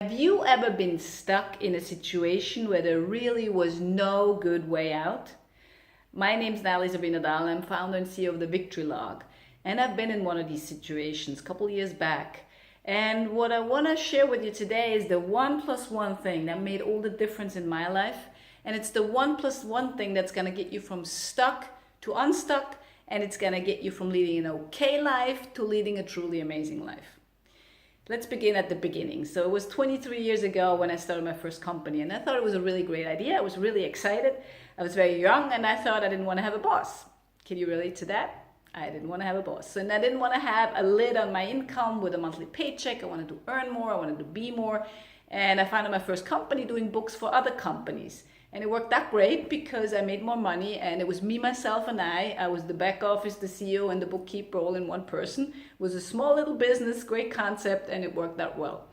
Have you ever been stuck in a situation where there really was no good way out? My name's Natalie Zabrinadal. I'm founder and CEO of the Victory Log. And I've been in one of these situations a couple years back. And what I want to share with you today is the 1+1 thing that made all the difference in my life. And it's the 1+1 thing that's going to get you from stuck to unstuck. And it's going to get you from leading an okay life to leading a truly amazing life. Let's begin at the beginning. So it was 23 years ago when I started my first company, and I thought it was a really great idea. I was really excited. I was very young, and I thought I didn't want to have a boss. Can you relate to that? I didn't want to have a boss. And I didn't want to have a lid on my income with a monthly paycheck. I wanted to earn more. I wanted to be more. And I founded my first company doing books for other companies. And it worked out great because I made more money, and it was me, myself, and I was the back office, the CEO, and the bookkeeper all in one person. It was a small little business, great concept, and it worked out well.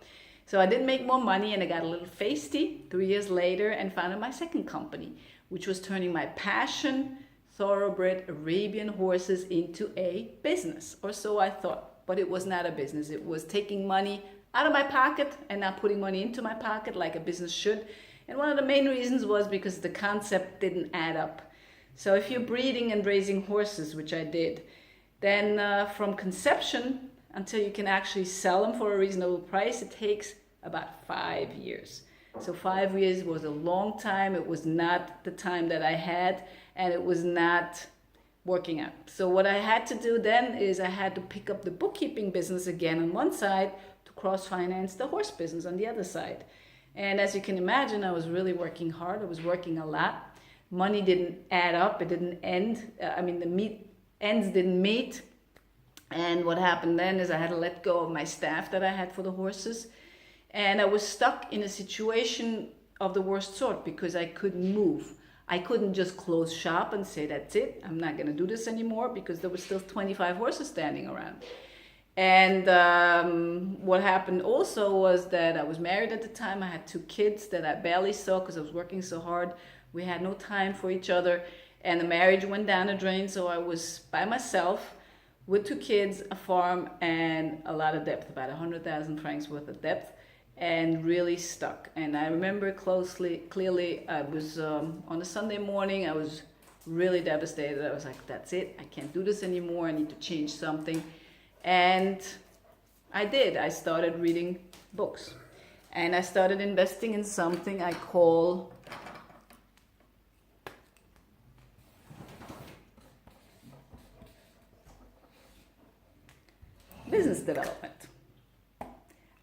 So I did make more money, and I got a little feisty 3 years later and founded my second company, which was turning my passion, thoroughbred Arabian horses, into a business. Or so I thought, but it was not a business. It was taking money out of my pocket and not putting money into my pocket like a business should. And one of the main reasons was because the concept didn't add up. So if you're breeding and raising horses, which I did, then from conception until you can actually sell them for a reasonable price, it takes about 5 years. So 5 years was a long time. It was not the time that I had, and it was not working out. So what I had to do then is I had to pick up the bookkeeping business again on one side to cross-finance the horse business on the other side. And as you can imagine, I was really working hard. I was working a lot. Money didn't add up. It didn't end. The ends didn't meet. And what happened then is I had to let go of my staff that I had for the horses. And I was stuck in a situation of the worst sort because I couldn't move. I couldn't just close shop and say, that's it, I'm not going to do this anymore, because there were still 25 horses standing around. And what happened also was that I was married at the time. I had 2 kids that I barely saw because I was working so hard. We had no time for each other, and the marriage went down the drain. So I was by myself with 2 kids, a farm, and a lot of debt, about 100,000 francs worth of debt, and really stuck. And I remember clearly, I was on a Sunday morning. I was really devastated. I was like, that's it. I can't do this anymore. I need to change something. And I did. I started reading books. And I started investing in something I call business development.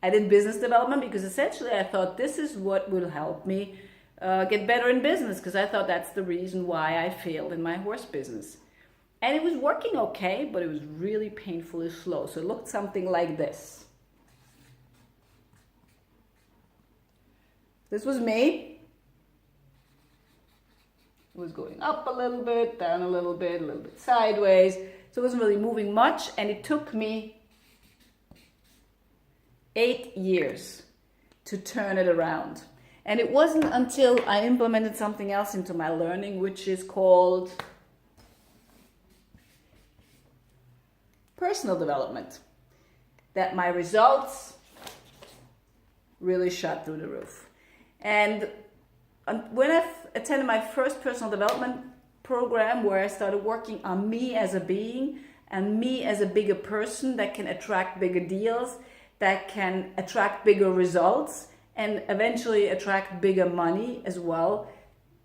I did business development because essentially I thought this is what will help me get better in business, because I thought that's the reason why I failed in my horse business. And it was working okay, but it was really painfully slow. So it looked something like this. This was me. It was going up a little bit, down a little bit sideways. So it wasn't really moving much. And it took me 8 years to turn it around. And it wasn't until I implemented something else into my learning, which is called personal development, that my results really shot through the roof. And when I attended my first personal development program, where I started working on me as a being and me as a bigger person that can attract bigger deals, that can attract bigger results, and eventually attract bigger money as well,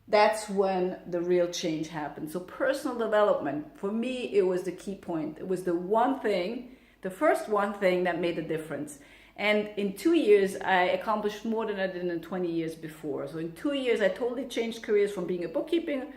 that's when the real change happened. So personal development, for me, it was the key point. It was the one thing, the first one thing that made a difference. And in 2 years, I accomplished more than I did in 20 years before. So in 2 years, I totally changed careers from being a bookkeeping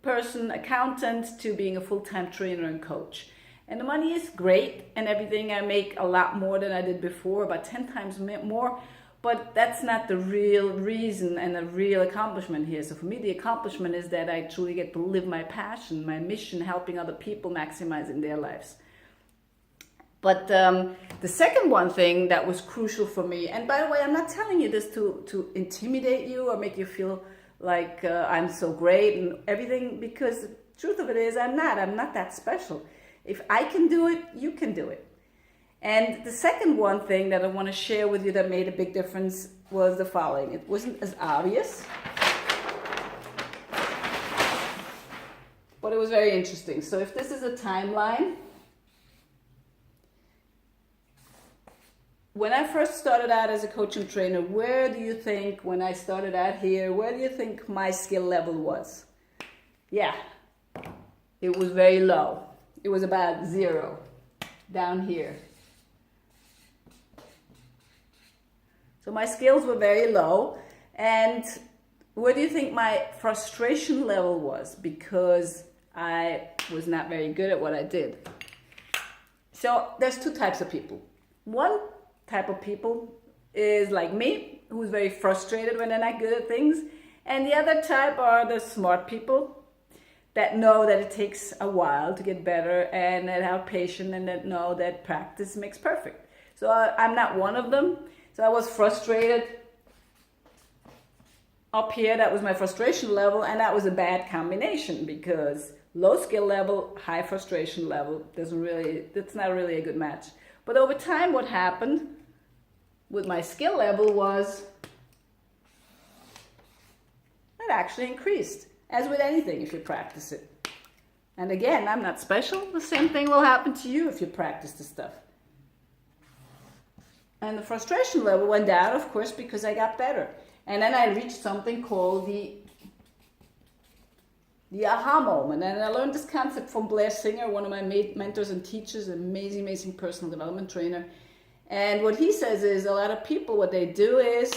person, accountant, to being a full-time trainer and coach. And the money is great and everything. I make a lot more than I did before, about 10 times more. But that's not the real reason and the real accomplishment here. So for me, the accomplishment is that I truly get to live my passion, my mission, helping other people maximizing their lives. But the second one thing that was crucial for me, and by the way, I'm not telling you this to intimidate you or make you feel like I'm so great and everything, because the truth of it is I'm not that special. If I can do it, you can do it. And the second one thing that I want to share with you that made a big difference was the following. It wasn't as obvious, but it was very interesting. So if this is a timeline, when I first started out as a coach and trainer, where do you think, when I started out here, where do you think my skill level was? Yeah, it was very low. It was about 0 down here. So my skills were very low. And where do you think my frustration level was? Because I was not very good at what I did. So there's 2 types of people. One type of people is like me, who's very frustrated when they're not good at things. And the other type are the smart people that know that it takes a while to get better and that have patience and that know that practice makes perfect. So I'm not one of them. So I was frustrated up here. That was my frustration level, and that was a bad combination because low skill level, high frustration level that's not really a good match. But over time, what happened with my skill level was it actually increased, as with anything if you practice it. And again, I'm not special. The same thing will happen to you if you practice the stuff. And the frustration level went down, of course, because I got better. And then I reached something called the aha moment. And I learned this concept from Blair Singer, one of my mentors and teachers, an amazing, amazing personal development trainer. And what he says is a lot of people, what they do is,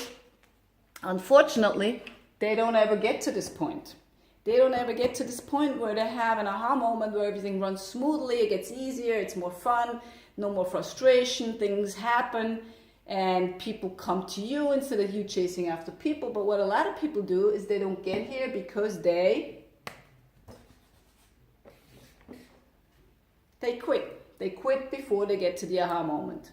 unfortunately, they don't ever get to this point. They don't ever get to this point where they have an aha moment where everything runs smoothly, it gets easier, it's more fun, no more frustration, things happen, and people come to you instead of you chasing after people. But what a lot of people do is they don't get here because they quit. They quit before they get to the aha moment.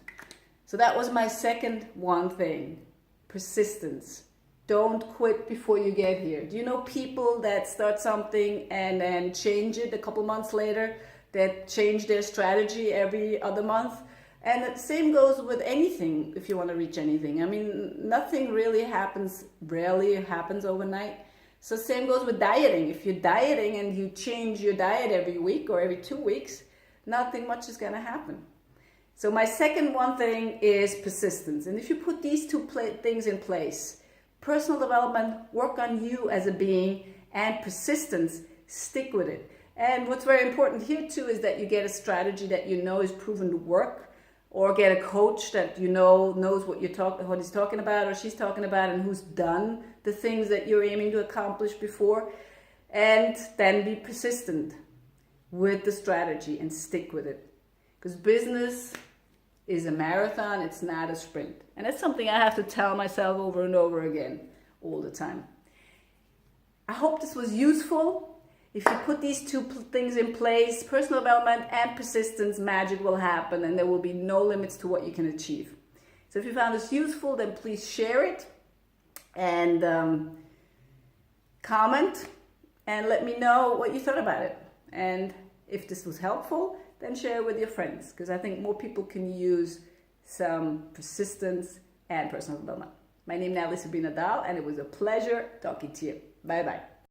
So that was my second one thing, persistence. Don't quit before you get here. Do you know people that start something and then change it a couple months later, that change their strategy every other month? And the same goes with anything if you want to reach anything. I mean, nothing really happens, rarely happens overnight. So same goes with dieting. If you're dieting and you change your diet every week or every 2 weeks, nothing much is going to happen. So my second one thing is persistence. And if you put these 2 things in place, personal development, work on you as a being, and persistence, stick with it. And what's very important here too is that you get a strategy that you know is proven to work, or get a coach that you know knows what he's talking about or she's talking about and who's done the things that you're aiming to accomplish before. And then be persistent with the strategy and stick with it. Because business is a marathon, it's not a sprint. And that's something I have to tell myself over and over again all the time. I hope this was useful. If you put these 2 things in place, personal development and persistence, magic will happen and there will be no limits to what you can achieve. So if you found this useful, then please share it and comment and let me know what you thought about it. And if this was helpful, then share it with your friends, because I think more people can use some persistence and personal development. My name is Nathalie Sabine Nadal, and it was a pleasure talking to you. Bye-bye.